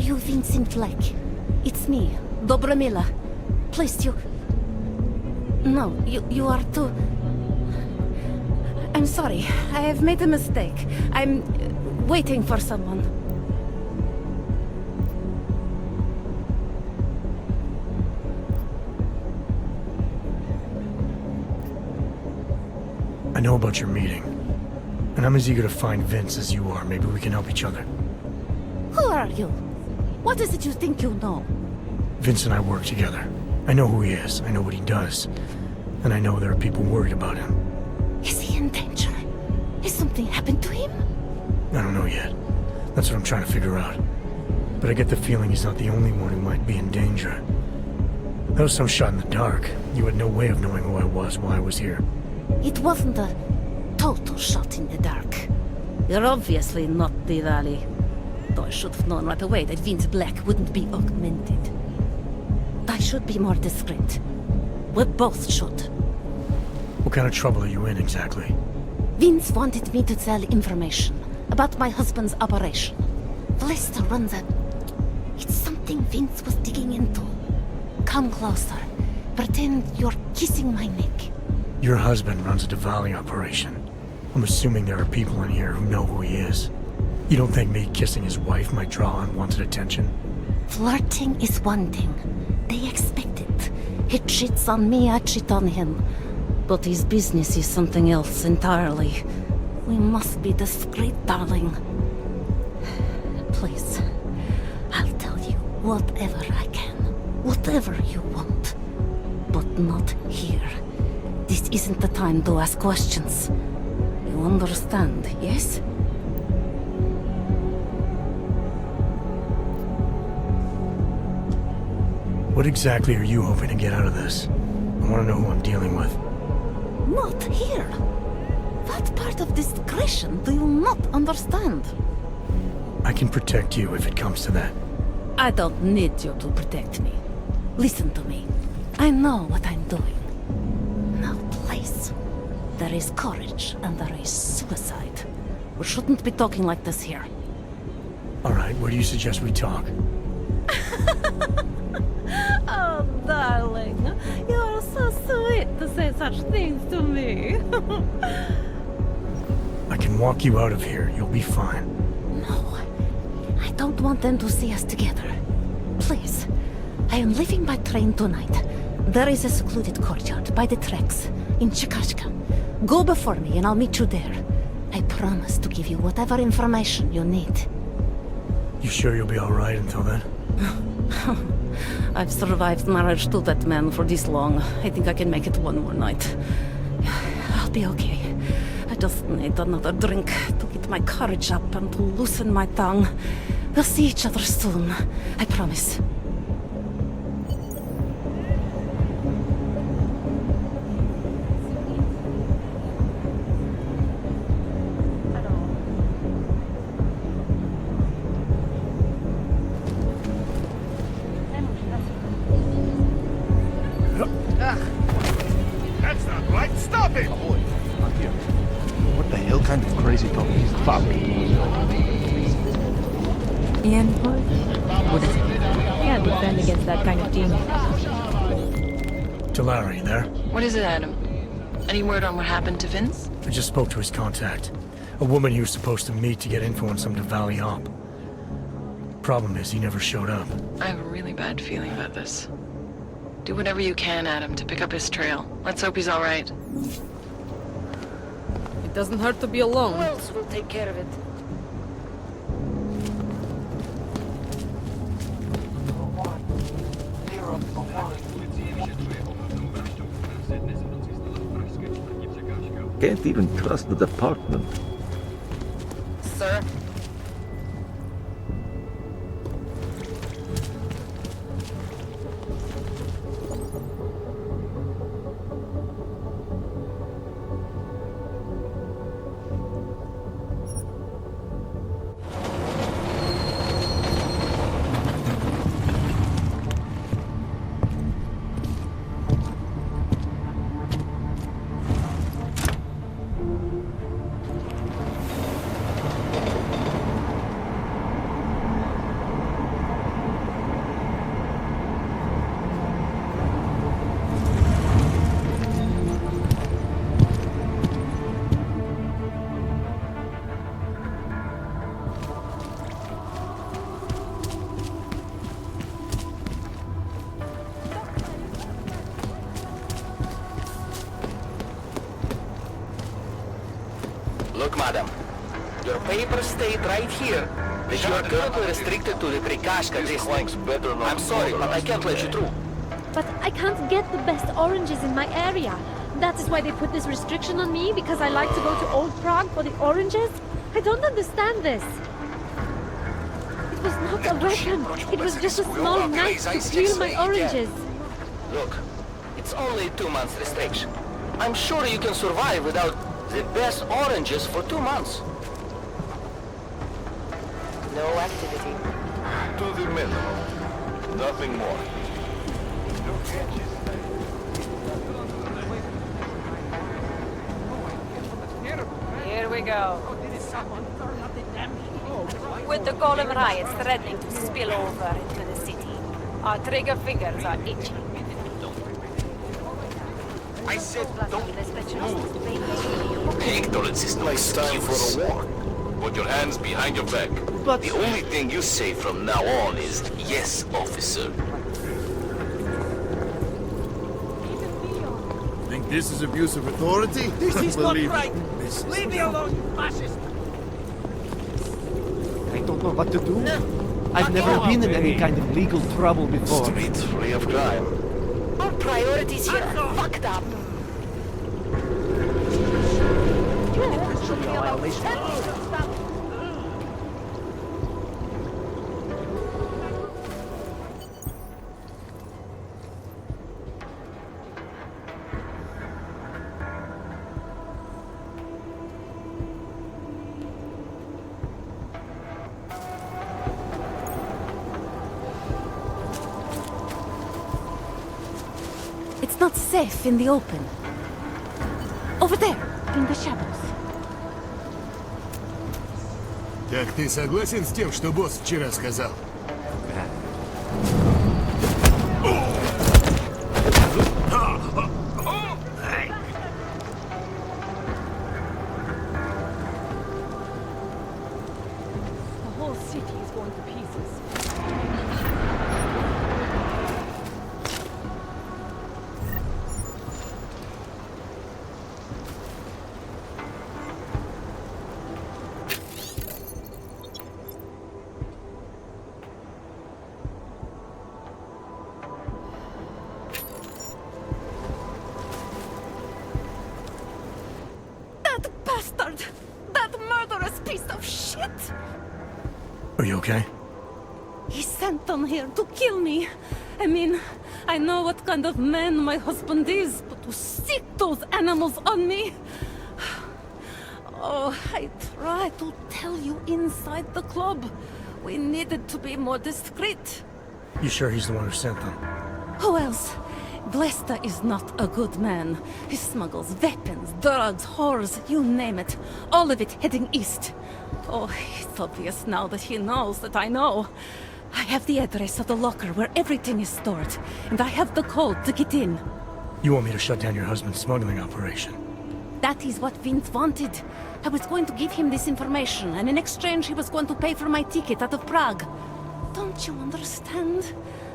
you Vincent Black? It's me, Dobromila. Please, you... No, you are too... I'm sorry, I have made a mistake. I'm waiting for someone. I know about your meeting, and I'm as eager to find Vince as you are. Maybe we can help each other. Who are you? What is it you think you know? Vince and I work together. I know who he is, I know what he does, and I know there are people worried about him. Is he in danger? Has something happened to him? I don't know yet. That's what I'm trying to figure out. But I get the feeling he's not the only one who might be in danger. That was some shot in the dark. You had no way of knowing who I was while I was here. It wasn't a total shot in the dark. You're obviously not the Valley. Though I should have known right away that Vince Black wouldn't be augmented. I should be more discreet. We both should. What kind of trouble are you in, exactly? Vince wanted me to tell information about my husband's operation. Vlesta runs a... It's something Vince was digging into. Come closer. Pretend you're kissing my neck. Your husband runs a Diwali operation. I'm assuming there are people in here who know who he is. You don't think me kissing his wife might draw unwanted attention? Flirting is one thing. They expect it. He cheats on me, I cheat on him. But his business is something else entirely. We must be discreet, darling. Please, I'll tell you whatever I can. Whatever you want. But not here. This isn't the time to ask questions. You understand, yes? What exactly are you hoping to get out of this? I want to know who I'm dealing with. Not here. What part of discretion do you not understand? I can protect you if it comes to that. I don't need you to protect me. Listen to me. I know what I'm doing. Now, please. There is courage and there is suicide. We shouldn't be talking like this here. All right, where do you suggest we talk? Oh, darling. You are so sweet to say such things to me. I can walk you out of here. You'll be fine. No. I don't want them to see us together. Please. I am leaving by train tonight. There is a secluded courtyard by the tracks in Chikashka. Go before me and I'll meet you there. I promise to give you whatever information you need. You sure you'll be all right until then? I've survived marriage to that man for this long. I think I can make it one more night. I'll be okay. I just need another drink to get my courage up and to loosen my tongue. We'll see each other soon. I promise. That's not right. Stop it! Ahoy. Not here. What the hell kind of crazy talk is fuck? Ian, what is it? Can't defend against that kind of team. Talari, there? What is it, Adam? Any word on what happened to Vince? I just spoke to his contact. A woman he was supposed to meet to get info on some Diwali op. Problem is, he never showed up. I have a really bad feeling about this. Do whatever you can, Adam, to pick up his trail. Let's hope he's all right. It doesn't hurt to be alone. Who else will take care of it? Can't even trust the department. Sir? Look, madam. Your papers state right here that you are currently restricted to the Prikashka district. I'm sorry, but I can't let you through. But I can't get the best oranges in my area. That is why they put this restriction on me, because I like to go to Old Prague for the oranges? I don't understand this. It was not a weapon. It was just a small knife to peel my oranges. Look, it's only 2 months restriction. I'm sure you can survive without the best oranges for 2 months. No activity. To the minimum. Nothing more. Here we go. With the Golem riots threatening to spill over into the city, our trigger fingers are itching. I said don't move. Ignorance is no excuse for a war. Put your hands behind your back. But The only thing you say from now on is, yes, officer. Think this is abuse of authority? This is not Believe right. This is Leave me alone, you fascist! I don't know what to do. I've never been in any kind of legal trouble before. Street free of crime. Our priorities here are fucked up. It's not safe in the open. Over there, in the shadows. Так ты согласен с тем, что босс вчера сказал? The whole city is going to pieces. That bastard! That murderous piece of shit! Are you okay? He sent them here to kill me. I mean, I know what kind of man my husband is, but to stick those animals on me... Oh, I tried to tell you inside the club. We needed to be more discreet. You sure he's the one who sent them? Who else? Blesta is not a good man. He smuggles weapons, drugs, whores, you name it. All of it heading east. Oh, it's obvious now that he knows that I know. I have the address of the locker where everything is stored, and I have the code to get in. You want me to shut down your husband's smuggling operation? That is what Vince wanted. I was going to give him this information, and in exchange he was going to pay for my ticket out of Prague. Don't you understand?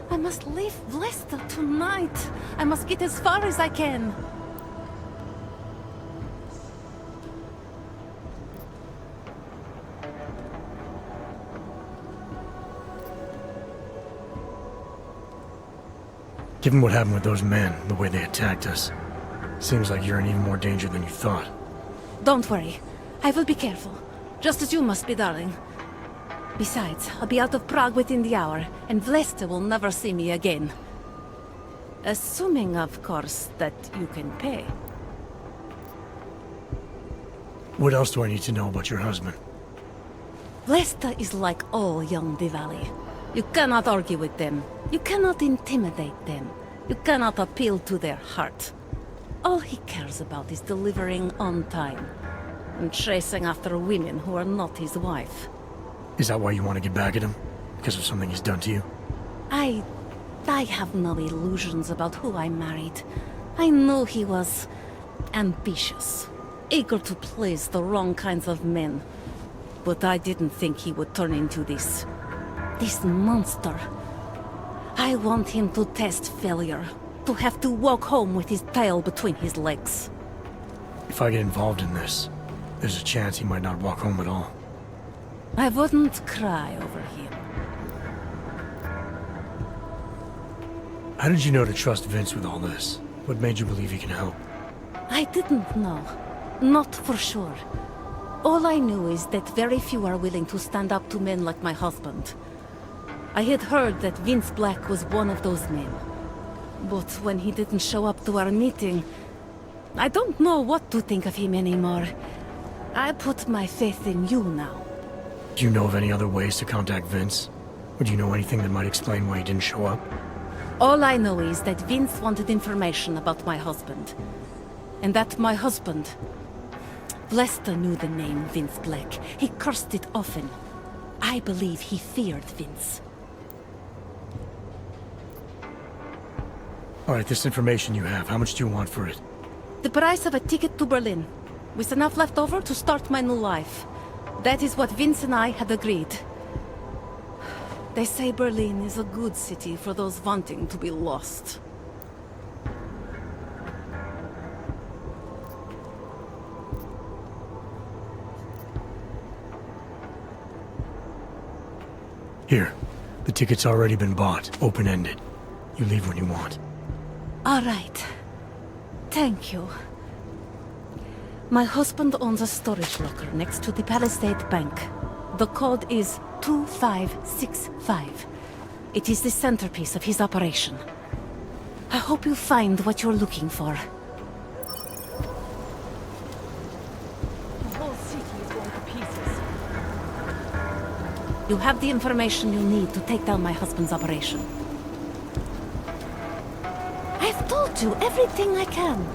I must leave Blesta tonight. I must get as far as I can. Given what happened with those men, the way they attacked us, seems like you're in even more danger than you thought. Don't worry. I will be careful. Just as you must be, darling. Besides, I'll be out of Prague within the hour, and Vlesta will never see me again. Assuming, of course, that you can pay. What else do I need to know about your husband? Vlesta is like all young Diwali. You cannot argue with them. You cannot intimidate them. You cannot appeal to their heart. All he cares about is delivering on time, and chasing after women who are not his wife. Is that why you want to get back at him? Because of something he's done to you? I have no illusions about who I married. I knew he was ambitious, eager to please the wrong kinds of men. But I didn't think he would turn into this monster. I want him to test failure, to have to walk home with his tail between his legs. If I get involved in this, there's a chance he might not walk home at all. I wouldn't cry over him. How did you know to trust Vince with all this? What made you believe he can help? I didn't know. Not for sure. All I knew is that very few are willing to stand up to men like my husband. I had heard that Vince Black was one of those men. But when he didn't show up to our meeting, I don't know what to think of him anymore. I put my faith in you now. Do you know of any other ways to contact Vince? Or do you know anything that might explain why he didn't show up? All I know is that Vince wanted information about my husband. And that my husband... Lester knew the name Vince Black. He cursed it often. I believe he feared Vince. Alright, this information you have, how much do you want for it? The price of a ticket to Berlin, with enough left over to start my new life. That is what Vince and I had agreed. They say Berlin is a good city for those wanting to be lost. Here, the ticket's already been bought, open-ended. You leave when you want. All right. Thank you. My husband owns a storage locker next to the Palisade Bank. The code is 2565. It is the centerpiece of his operation. I hope you find what you're looking for. The whole city is going to pieces. You have the information you need to take down my husband's operation. I've told you everything I can.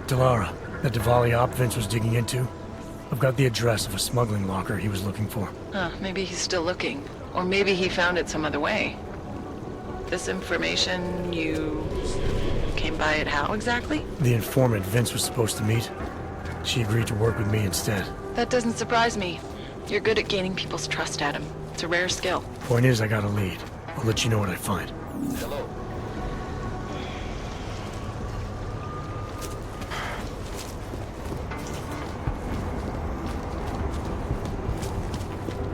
Delara, that Diwali op Vince was digging into? I've got the address of a smuggling locker he was looking for. Maybe he's still looking. Or maybe he found it some other way. This information, you came by it how exactly? The informant Vince was supposed to meet. She agreed to work with me instead. That doesn't surprise me. You're good at gaining people's trust, Adam. It's a rare skill. Point is, I got a lead. I'll let you know what I find. Hello.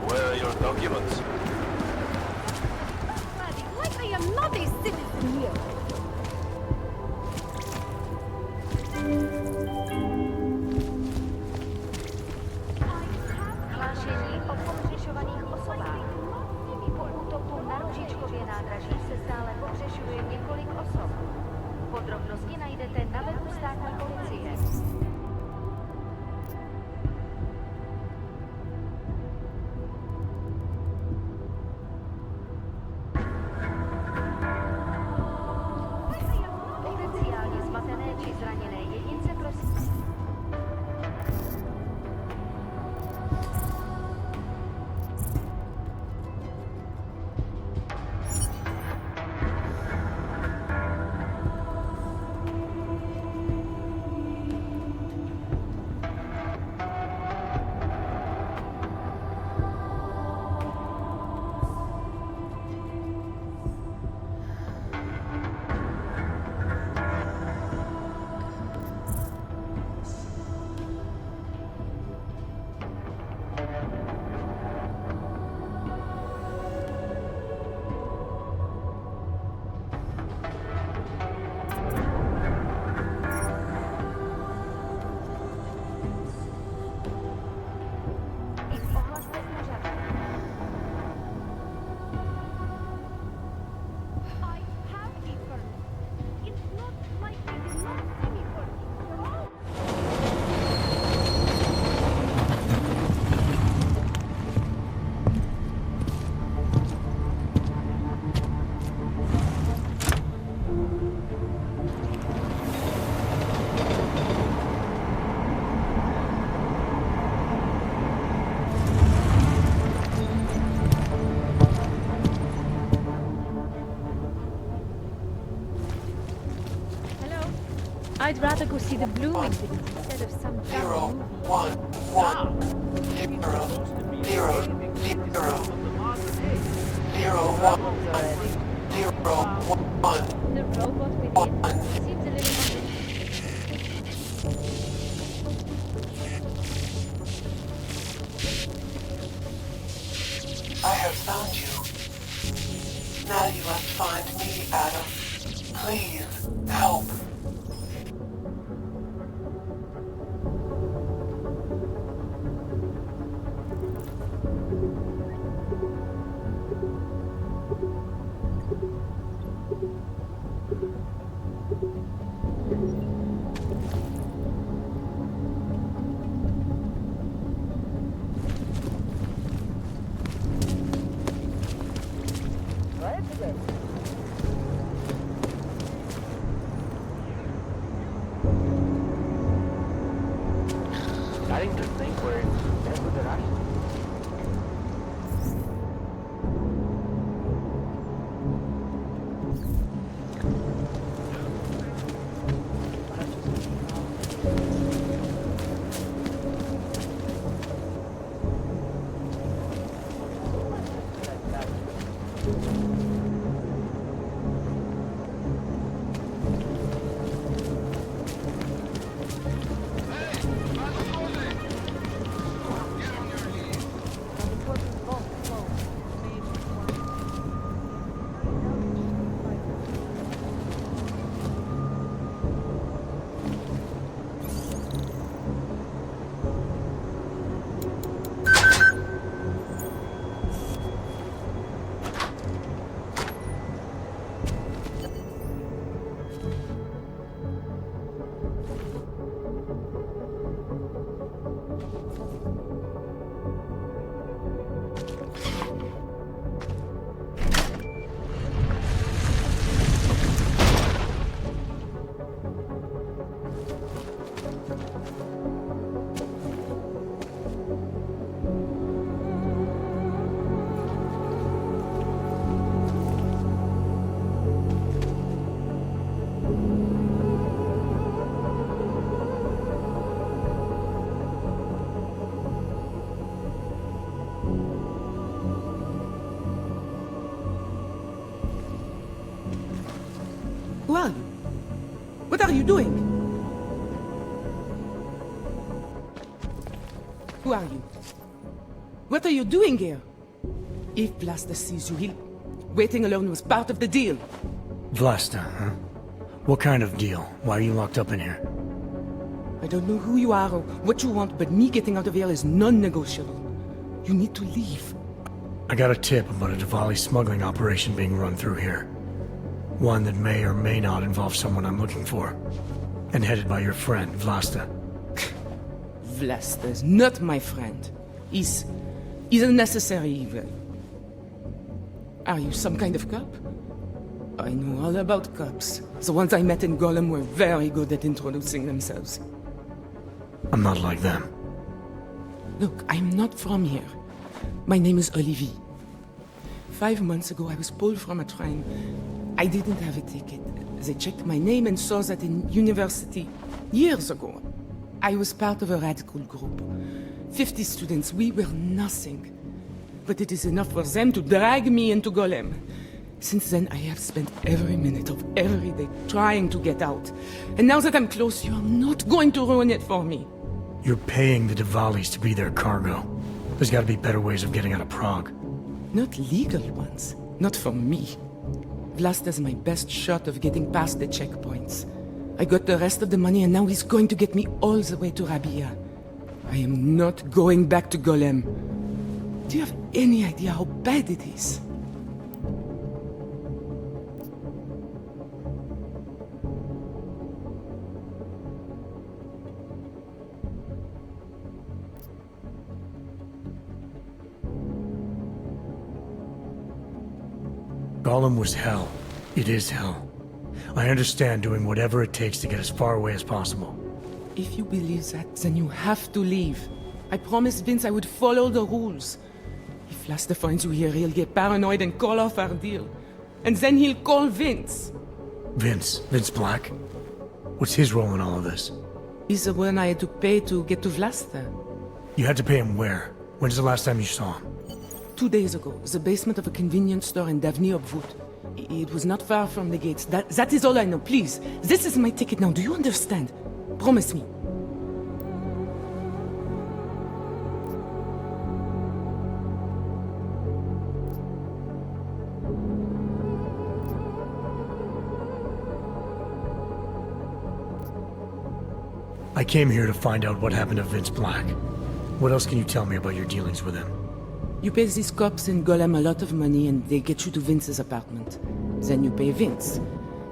Where are your documents? Like I am not a citizen here. Hlášení o pohřešovaných osobách. Po útoku na Ružičkově nádraží se stále pohřešuje několik osob. Podrobnosti najdete na webu státní policie. Potenciálně zmatené či zraněné jedince prosím. I'd rather go see the blooming city instead of some dumb movie. The robot within. Seems a little unrealistic. I have found you. Now you must find me, Adam. Please, help. Starting to think we're dead with the Russians. Who are you? What are you doing? Who are you? What are you doing here? If Vlasta sees you, waiting alone was part of the deal. Vlasta, huh? What kind of deal? Why are you locked up in here? I don't know who you are or what you want, but me getting out of here is non-negotiable. You need to leave. I got a tip about a Diwali smuggling operation being run through here. One that may or may not involve someone I'm looking for. And headed by your friend, Vlasta. Vlasta is not my friend. He's a necessary evil. Are you some kind of cop? I know all about cops. The ones I met in Golem were very good at introducing themselves. I'm not like them. Look, I'm not from here. My name is Olivier. 5 months ago, I was pulled from a train. I didn't have a ticket. They checked my name and saw that in university years ago. I was part of a radical group. 50 students, we were nothing. But it is enough for them to drag me into Golem. Since then, I have spent every minute of every day trying to get out. And now that I'm close, you are not going to ruin it for me. You're paying the Diwalis to be their cargo. There's gotta be better ways of getting out of Prague. Not legal ones. Not for me. Vlasta's my best shot of getting past the checkpoints. I got the rest of the money and now he's going to get me all the way to Rabia. I am not going back to Golem. Do you have any idea how bad it is? Golem was hell. It is hell. I understand doing whatever it takes to get as far away as possible. If you believe that, then you have to leave. I promised Vince I would follow the rules. If Vlasta finds you here, he'll get paranoid and call off our deal. And then he'll call Vince. Vince Black? What's his role in all of this? He's the one I had to pay to get to Vlasta. You had to pay him where? When's the last time you saw him? 2 days ago, the basement of a convenience store in Davny Obwood. It was not far from the gates. That is all I know. Please, this is my ticket now. Do you understand? Promise me. I came here to find out what happened to Vince Black. What else can you tell me about your dealings with him? You pay these cops in Golem a lot of money and they get you to Vince's apartment. Then you pay Vince.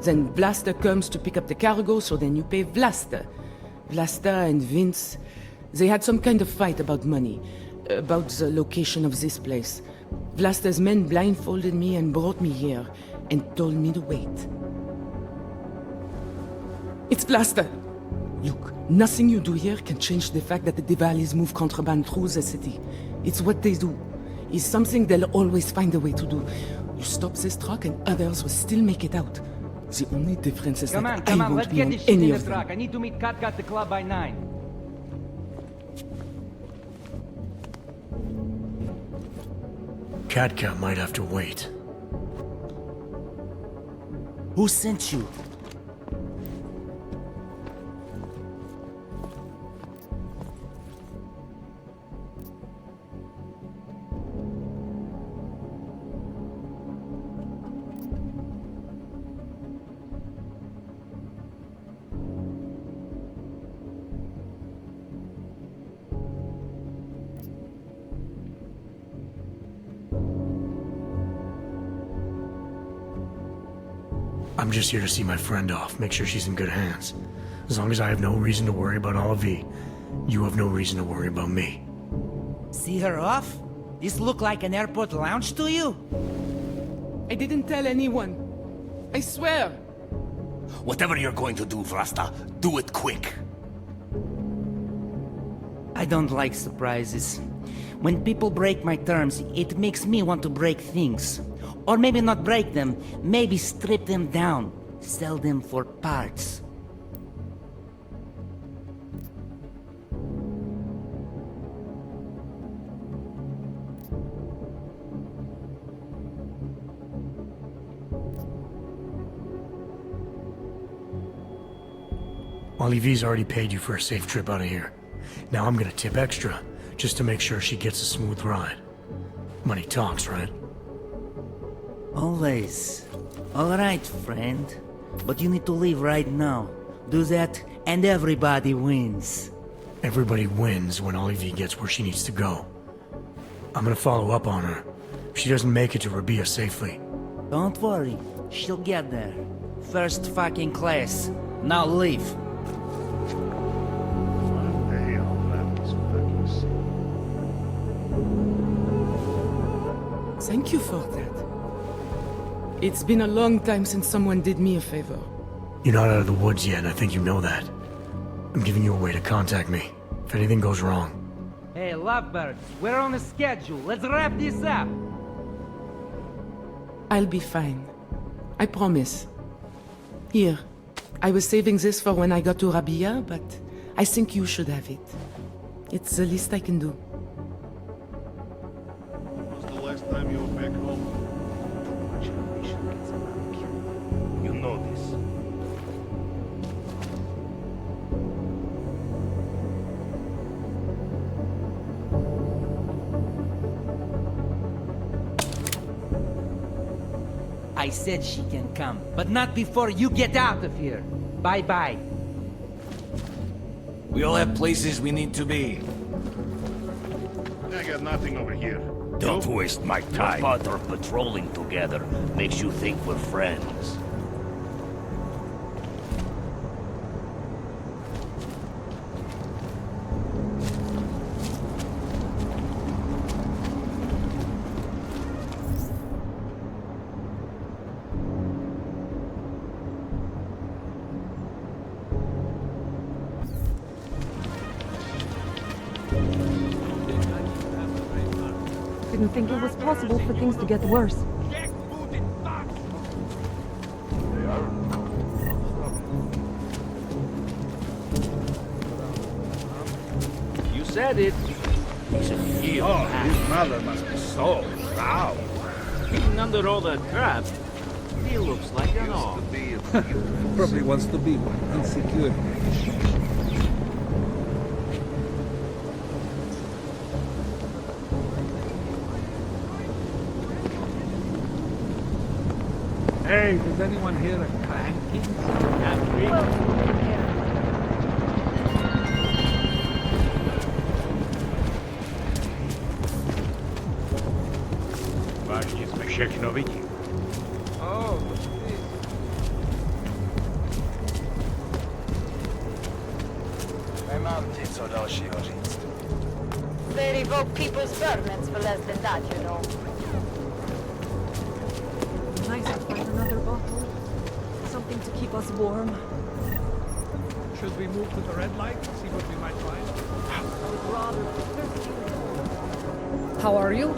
Then Blaster comes to pick up the cargo, so then you pay Blaster. Blaster and Vince, they had some kind of fight about money, about the location of this place. Blaster's men blindfolded me and brought me here, and told me to wait. It's Blaster! Look, nothing you do here can change the fact that the Diwalis move contraband through the city. It's what they do. It's something they'll always find a way to do. You stop this truck and others will still make it out. The only difference is that I won't be on any of them. I need to meet Katka at the club by 9. Katka might have to wait. Who sent you? I'm just here to see my friend off, make sure she's in good hands. As long as I have no reason to worry about Olivier, you have no reason to worry about me. See her off? This look like an airport lounge to you? I didn't tell anyone. I swear. Whatever you're going to do, Vrasta, do it quick. I don't like surprises. When people break my terms, it makes me want to break things. Or maybe not break them, maybe strip them down. Sell them for parts. Olivier's already paid you for a safe trip out of here. Now I'm gonna tip extra, just to make sure she gets a smooth ride. Money talks, right? Always. Alright, friend. But you need to leave right now. Do that, and everybody wins. Everybody wins when Olivier gets where she needs to go. I'm gonna follow up on her. If she doesn't make it to Rabia safely. Don't worry. She'll get there. First fucking class. Now leave. Thank you for that. It's been a long time since someone did me a favor. You're not out of the woods yet, and I think you know that. I'm giving you a way to contact me, if anything goes wrong. Hey, lovebirds, we're on a schedule. Let's wrap this up. I'll be fine. I promise. Here, I was saving this for when I got to Rabia, but I think you should have it. It's the least I can do. Last time you were back home. You know this. I said she can come, but not before you get out of here. Bye-bye. We all have places we need to be. I got nothing over here. Don't waste my time. Your partner patrolling together makes you think we're friends. Didn't think it was possible for things to get worse. You said it. He's a real man. His mother must be so proud. Even under all that crap, He looks like an off. Probably wants to be one, insecure. Hey, does anyone hear a clanking? Vážně jsme všechno vidí. Oh, Nemám ti co dalšího říct. They revoke people's permits for less than that, you know. Nice to find another bottle. Something to keep us warm. Should we move to the red light and see what we might find? I would rather prefer you. How are you?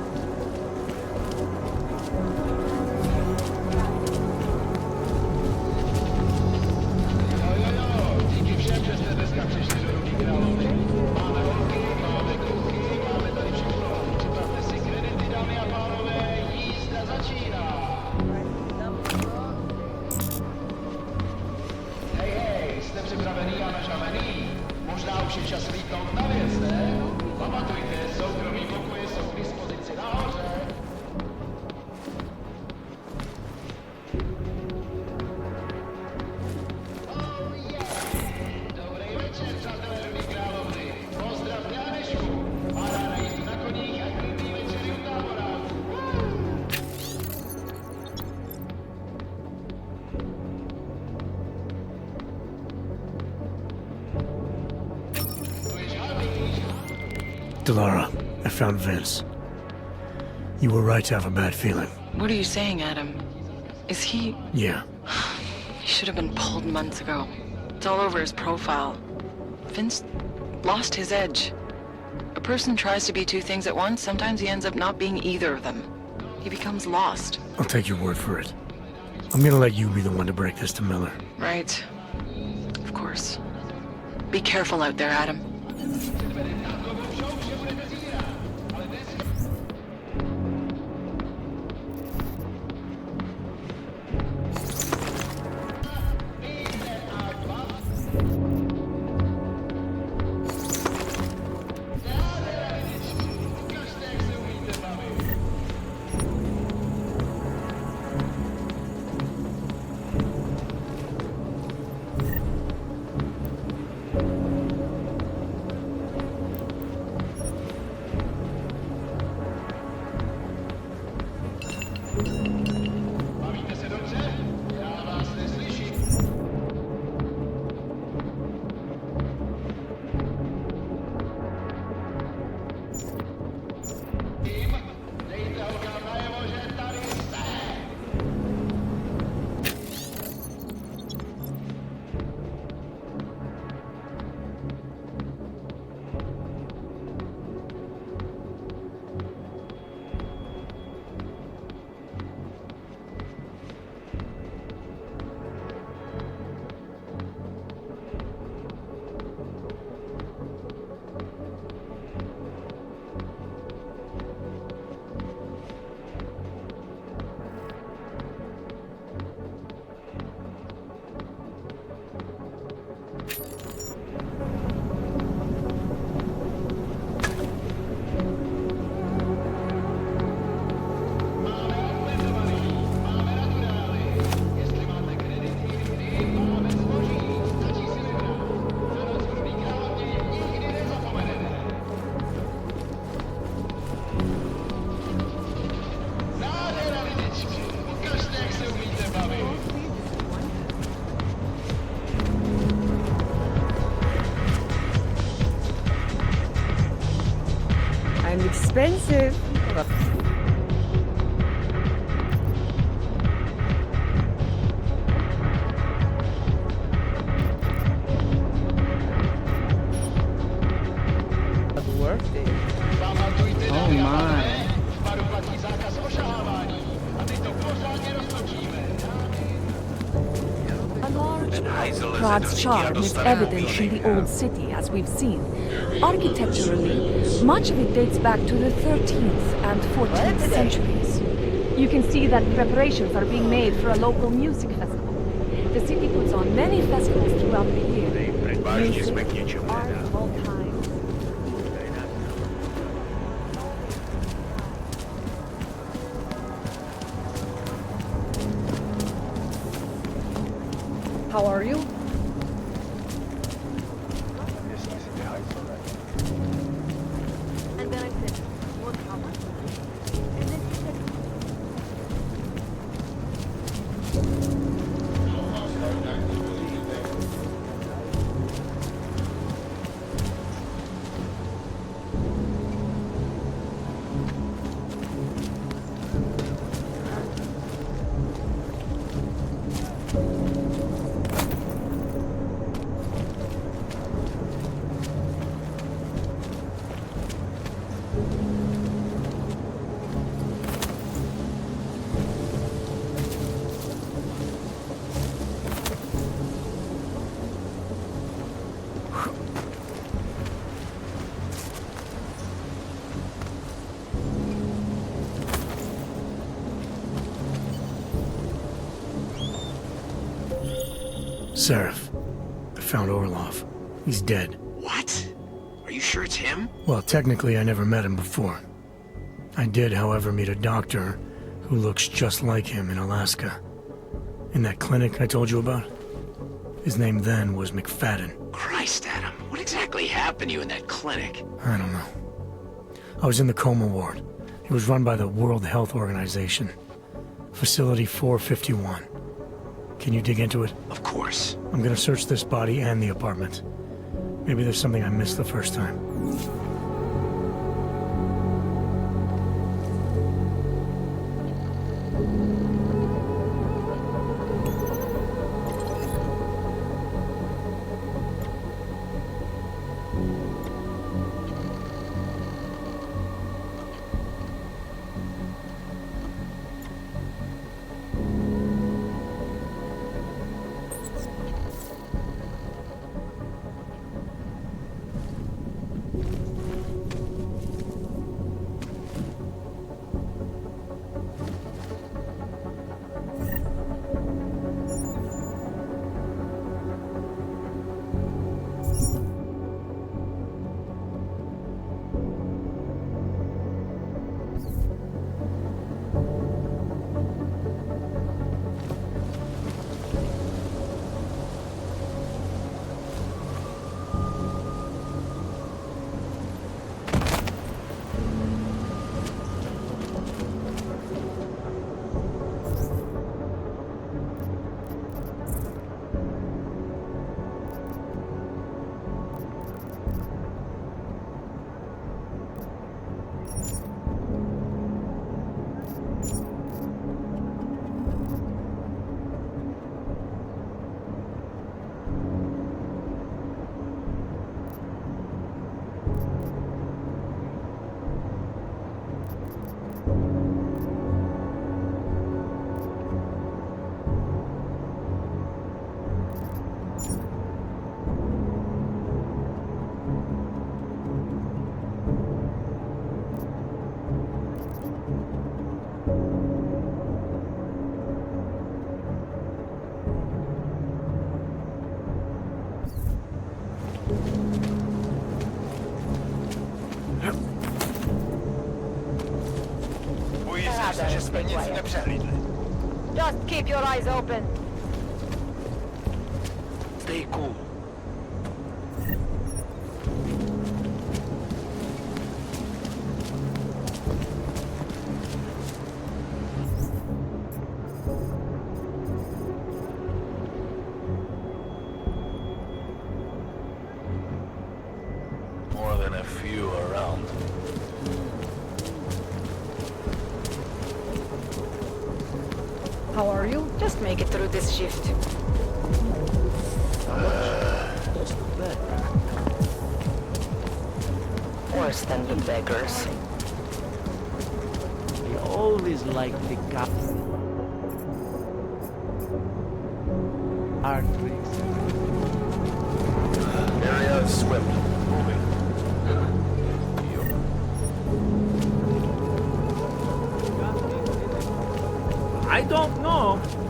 Delara, I found Vince. You were right to have a bad feeling. What are you saying, Adam? Is he... Yeah. He should have been pulled months ago. It's all over his profile. Vince lost his edge. A person tries to be two things at once, sometimes he ends up not being either of them. He becomes lost. I'll take your word for it. I'm gonna let you be the one to break this to Miller. Right. Of course. Be careful out there, Adam. Expensive. But worth it. Oh my. A large Prague's charm is evident in the old city, as we've seen. Architecturally, much of it dates back to the 13th and 14th centuries. You can see that preparations are being made for a local music festival. The city puts on many festivals throughout the year. Music, art of all kinds. How are you? And then I said, what, how much? And then she said, Seraph. I found Orlov. He's dead. What? Are you sure it's him? Well, technically I never met him before. I did, however, meet a doctor who looks just like him in Alaska. In that clinic I told you about. His name then was McFadden. Christ, Adam. What exactly happened to you in that clinic? I don't know. I was in the coma ward. It was run by the World Health Organization. Facility 451. Can you dig into it? Of course. I'm gonna search this body and the apartment. Maybe there's something I missed the first time. Just keep your eyes open. Stay cool. More than a few around. How are you? Just make it through this shift. That's not bad. Worse than the beggars. I always liked the captain. Art tricks. Area is swept. Moving. I don't know.